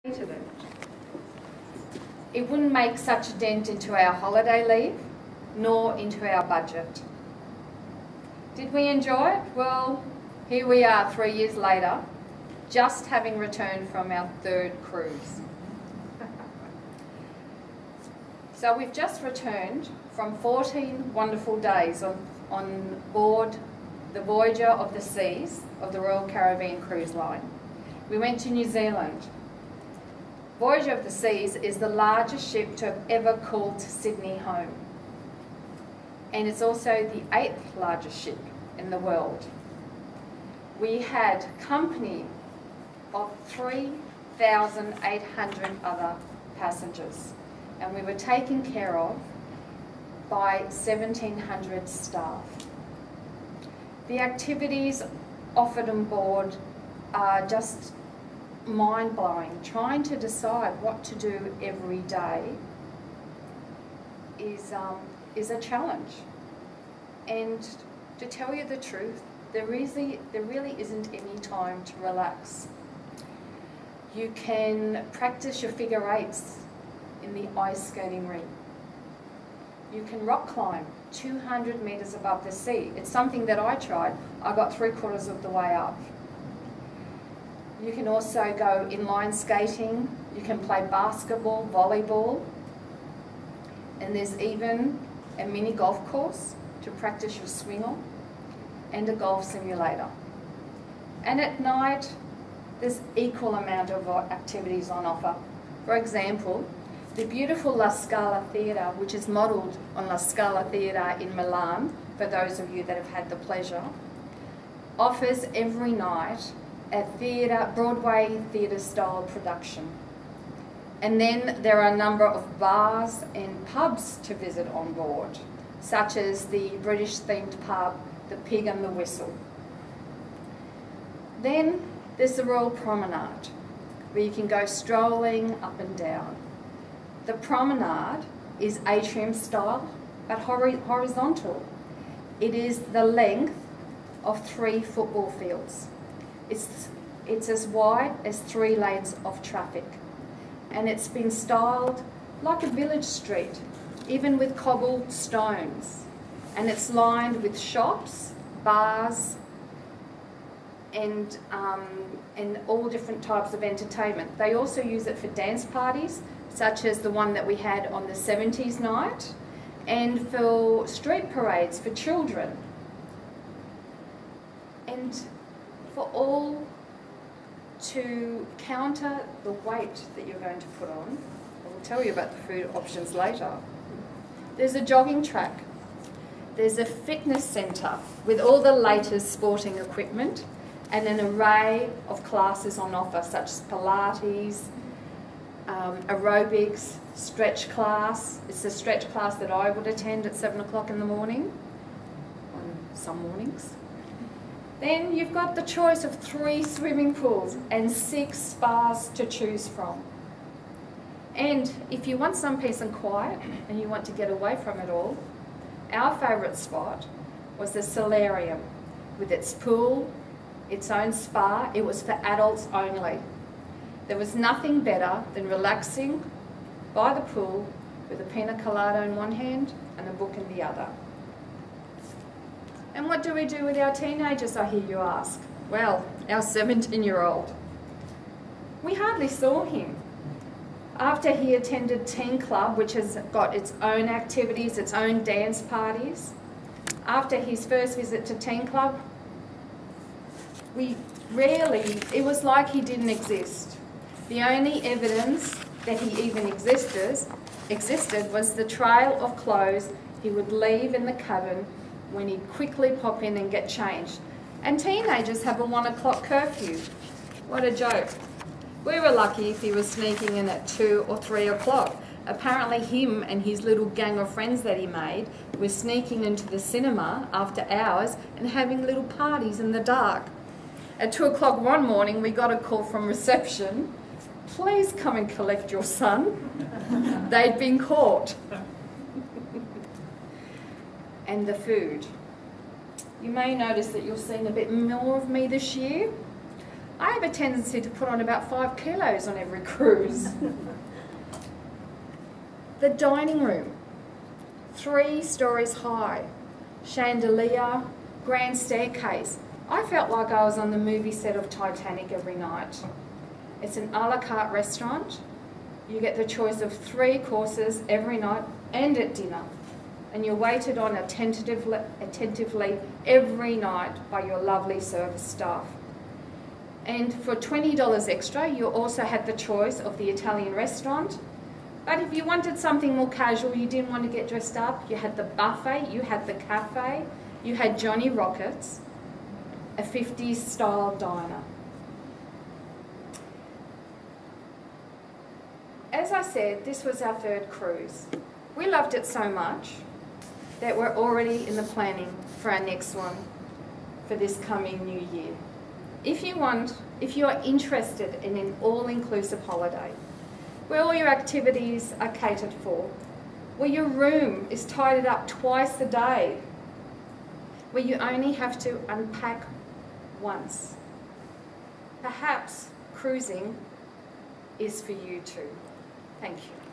hated it. It wouldn't make such a dent into our holiday leave, nor into our budget. Did we enjoy it? Well, here we are 3 years later, just having returned from our third cruise. So we've just returned from 14 wonderful days on board the Voyager of the Seas of the Royal Caribbean Cruise Line. We went to New Zealand. Voyager of the Seas is the largest ship to have ever called Sydney home. And it's also the 8th largest ship in the world. We had company of 3,800 other passengers, and we were taken care of by 1,700 staff. The activities offered on board are just mind-blowing. Trying to decide what to do every day is a challenge. And to tell you the truth, there really isn't any time to relax. You can practice your figure eights in the ice skating rink. You can rock climb 200 metres above the sea. It's something that I tried. I got 3/4 of the way up. You can also go inline skating. You can play basketball, volleyball, and there's even a mini golf course to practice your swing on, and a golf simulator. And at night, there's equal amount of activities on offer. For example, the beautiful La Scala Theatre, which is modelled on La Scala Theatre in Milan, for those of you that have had the pleasure, offers every night a Broadway theatre style production. And then there are a number of bars and pubs to visit on board, such as the British themed pub, the Pig and the Whistle. Then there's the Royal Promenade, where you can go strolling up and down. The promenade is atrium style, but horizontal. It is the length of 3 football fields. It's as wide as 3 lanes of traffic, and it's been styled like a village street, even with cobbled stones, and it's lined with shops, bars, and all different types of entertainment. They also use it for dance parties, such as the one that we had on the 70s night, and for street parades for children. And for all to counter the weight that you're going to put on, I will tell you about the food options later. There's a jogging track. There's a fitness centre with all the latest sporting equipment and an array of classes on offer, such as Pilates, aerobics, stretch class. It's a stretch class that I would attend at 7 o'clock in the morning, on some mornings. Then you've got the choice of 3 swimming pools and 6 spas to choose from. And if you want some peace and quiet and you want to get away from it all, our favourite spot was the Solarium, with its pool, its own spa. It was for adults only. There was nothing better than relaxing by the pool with a pina colada in one hand and a book in the other. And what do we do with our teenagers, I hear you ask? Well, our 17-year-old. We hardly saw him. After he attended Teen Club, which has got its own activities, its own dance parties, after his first visit to Teen Club, it was like he didn't exist. The only evidence that he even existed was the trail of clothes he would leave in the cabin when he'd quickly pop in and get changed. And teenagers have a 1 o'clock curfew. What a joke. We were lucky if he was sneaking in at 2 or 3 o'clock. Apparently him and his little gang of friends that he made were sneaking into the cinema after hours and having little parties in the dark. At 2 o'clock one morning, we got a call from reception. Please come and collect your son. They'd been caught. And the food. You may notice that you're seeing a bit more of me this year. I have a tendency to put on about 5 kilos on every cruise. The dining room, 3 stories high, chandelier, grand staircase. I felt like I was on the movie set of Titanic every night. It's an a la carte restaurant. You get the choice of 3 courses every night and at dinner. And you're waited on attentively every night by your lovely service staff. And for $20 extra, you also had the choice of the Italian restaurant. But if you wanted something more casual, you didn't want to get dressed up, you had the buffet, you had the cafe, you had Johnny Rockets, a 50s style diner. As I said, this was our 3rd cruise. We loved it so much that we're already in the planning for our next one for this coming new year. If you are interested in an all-inclusive holiday, where all your activities are catered for, where your room is tidied up twice a day, where you only have to unpack once, perhaps cruising is for you too. Thank you.